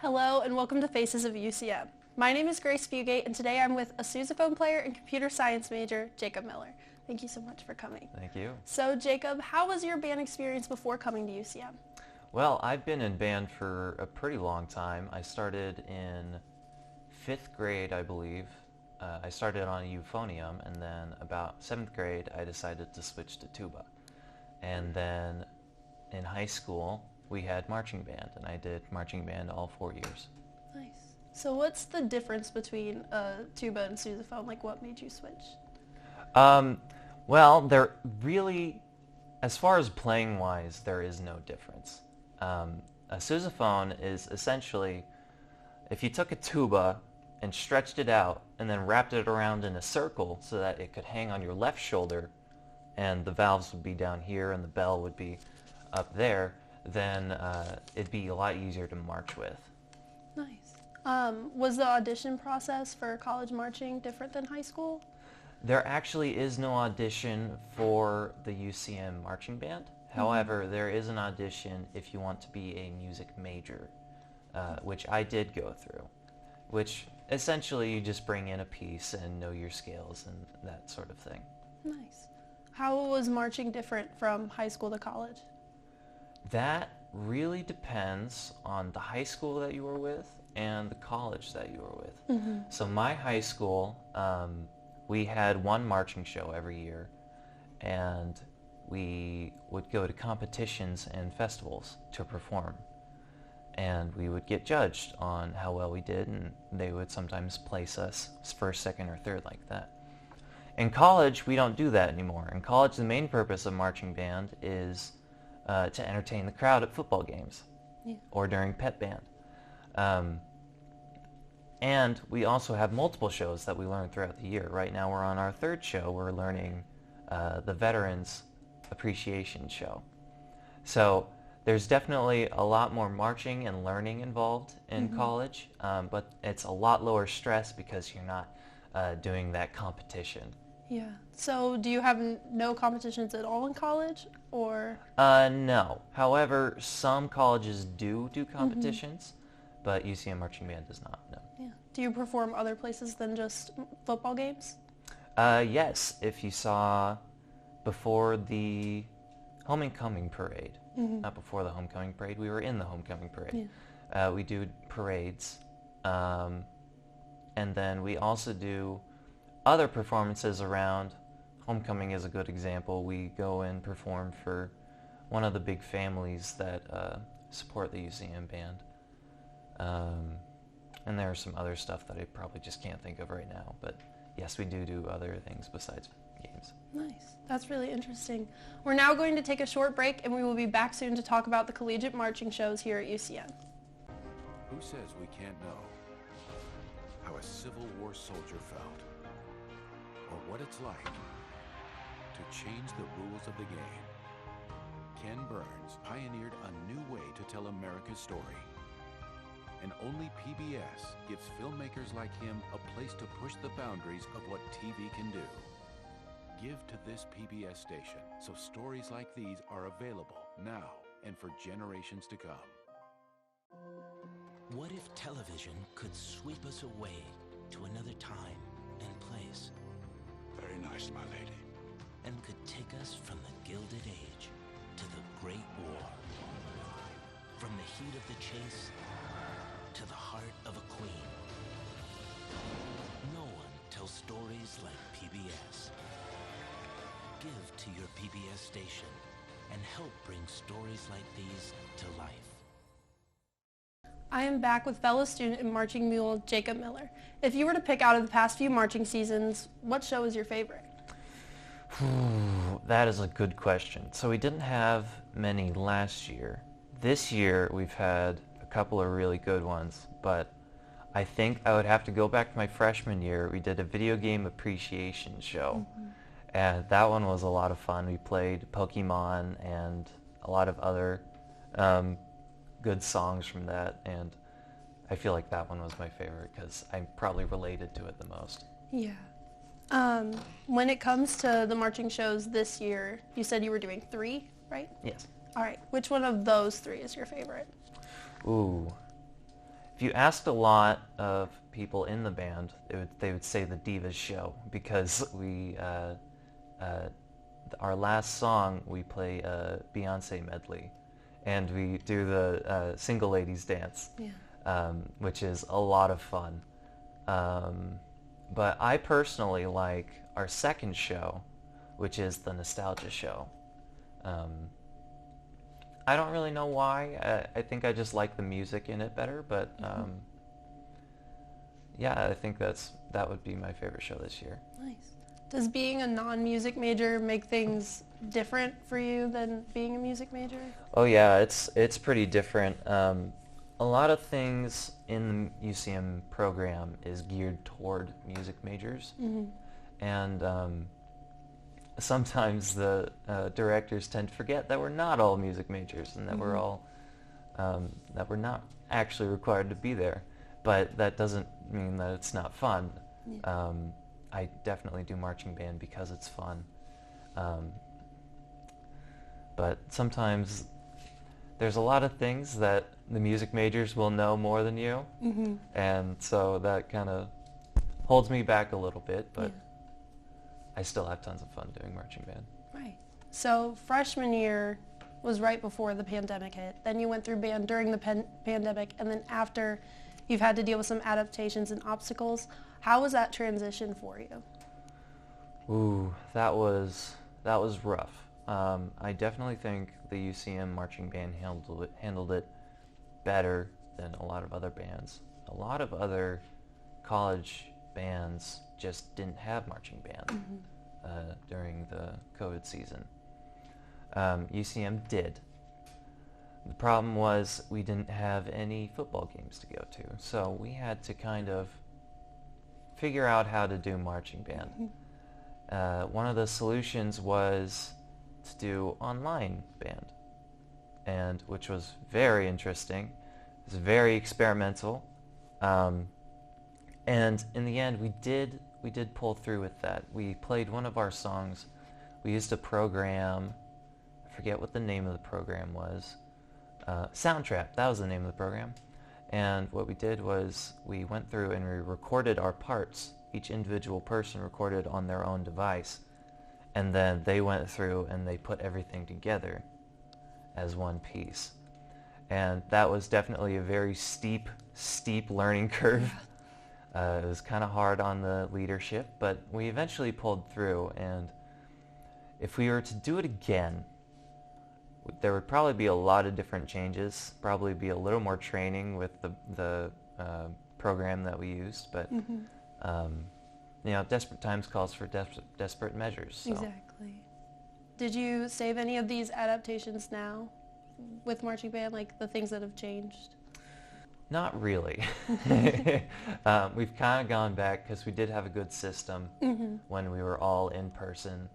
Hello and welcome to FACES of UCM. My name is Grace Fugate and today I'm with a sousaphone player and computer science major, Jacob Miller. Thank you so much for coming. Thank you. So Jacob, how was your band experience before coming to UCM? Well, I've been in band for a pretty long time. I started in 5th grade, I believe. I started on euphonium, and then about 7th grade I decided to switch to tuba. And then in high school we had marching band, and I did marching band all 4 years. Nice. So what's the difference between tuba and sousaphone? Like, what made you switch? Well, there really, as far as playing wise, there is no difference. A sousaphone is essentially, if you took a tuba and stretched it out and then wrapped it around in a circle so that it could hang on your left shoulder and the valves would be down here and the bell would be up there, then it'd be a lot easier to march with. Nice. Was the audition process for college marching different than high school? There actually is no audition for the UCM marching band. However, there is an audition if you want to be a music major, which I did go through, which essentially you just bring in a piece and know your scales and that sort of thing. Nice. How was marching different from high school to college? That really depends on the high school that you were with and the college that you were with. So my high school, we had one marching show every year, and we would go to competitions and festivals to perform. And we would get judged on how well we did, and they would sometimes place us first, second, or third like that. In college, we don't do that anymore. In college, the main purpose of marching band is to entertain the crowd at football games or during pep band. And we also have multiple shows that we learn throughout the year. Right now we're on our 3rd show. We're learning the Veterans Appreciation Show. So there's definitely a lot more marching and learning involved in college, but it's a lot lower stress because you're not doing that competition. Yeah. So do you have no competitions at all in college, or? No. However, some colleges do competitions, but UCM Marching Band does not, no. Yeah. Do you perform other places than just football games? Yes. If you saw before the homecoming parade, not before the homecoming parade, we were in the homecoming parade. Yeah. We do parades, and then we also do other performances around. Homecoming is a good example. We go and perform for one of the big families that support the UCM band. And there's some other stuff that I probably just can't think of right now. But yes, we do other things besides games. Nice. That's really interesting. We're now going to take a short break, and we will be back soon to talk about the collegiate marching shows here at UCM. Who says we can't know how a Civil War soldier felt, or what it's like to change the rules of the game? Ken Burns pioneered a new way to tell America's story. And only PBS gives filmmakers like him a place to push the boundaries of what TV can do. Give to this PBS station so stories like these are available now and for generations to come. What if television could sweep us away to another time and place? Very nice, my lady. And could take us from the Gilded Age to the Great War. From the heat of the chase to the heart of a queen. No one tells stories like PBS. Give to your PBS station and help bring stories like these to life. I am back with fellow student and marching mule Jacob Miller. If you were to pick out of the past few marching seasons, what show is your favorite? That is a good question. So we didn't have many last year. This year we've had a couple of really good ones, but I think I would have to go back to my freshman year. We did a video game appreciation show, and that one was a lot of fun. We played Pokemon and a lot of other good songs from that, and I feel like that one was my favorite because I probably related to it the most. Yeah. When it comes to the marching shows this year, you said you were doing 3, right? Yes. All right. Which one of those 3 is your favorite? Ooh. if you asked a lot of people in the band, they would say the Divas show, because our last song we play a Beyonce medley, and we do the Single Ladies dance, which is a lot of fun. But I personally like our second show, which is the Nostalgia show. I don't really know why. I think I just like the music in it better, but yeah, I think that would be my favorite show this year. Nice. Does being a non-music major make things different for you than being a music major? Oh yeah, it's pretty different. A lot of things in the UCM program is geared toward music majors, and sometimes the directors tend to forget that we're not all music majors, and that we're all that we're not actually required to be there. But that doesn't mean that it's not fun. Yeah. I definitely do marching band because it's fun. But sometimes there's a lot of things that the music majors will know more than you, and so that kind of holds me back a little bit, but I still have tons of fun doing marching band. Right. So freshman year was right before the pandemic hit. Then you went through band during the pandemic, and then after, you've had to deal with some adaptations and obstacles. How was that transition for you? Ooh, that was rough. I definitely think the UCM marching band handled it better than a lot of other bands. A lot of other college bands just didn't have marching band during the COVID season. UCM did. The problem was we didn't have any football games to go to, so we had to kind of figure out how to do marching band. One of the solutions was to do online band, and which was very interesting. It was very experimental, and in the end we did pull through with that. We played one of our songs. We used a program, I forget what the name of the program was. Soundtrap, that was the name of the program. And what we did was we went through and we recorded our parts. Each individual person recorded on their own device, and then they went through and they put everything together as one piece. And that was definitely a very steep learning curve. It was kind of hard on the leadership, but we eventually pulled through, and if we were to do it again, there would probably be a lot of different changes, probably be a little more training with the program that we used, but you know, desperate times calls for desperate measures. So. Exactly. Did you save any of these adaptations now with marching band, like the things that have changed? Not really. We've kind of gone back because we did have a good system when we were all in person.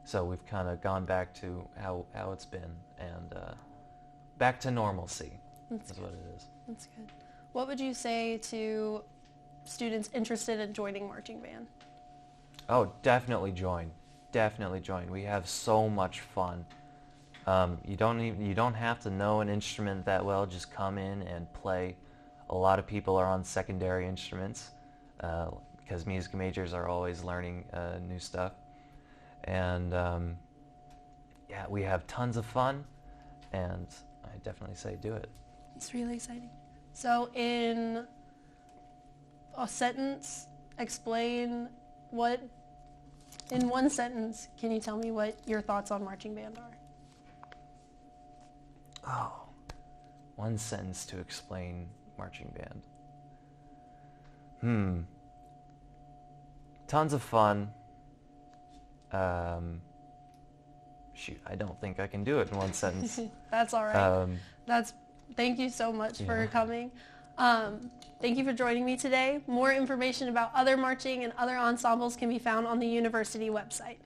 So we've kind of gone back to how it's been, and back to normalcy. That's what it is. That's good. What would you say to students interested in joining marching band? Oh, definitely join. Definitely join. We have so much fun. You don't have to know an instrument that well. Just come in and play. A lot of people are on secondary instruments because music majors are always learning new stuff. And yeah, we have tons of fun, and I definitely say do it. It's really exciting. So in a sentence, explain what, in one sentence, can you tell me what your thoughts on marching band are? Oh, one sentence to explain marching band. Tons of fun. Shoot, I don't think I can do it in one sentence. That's all right. Thank you so much for coming. Thank you for joining me today. More information about other marching and other ensembles can be found on the university website.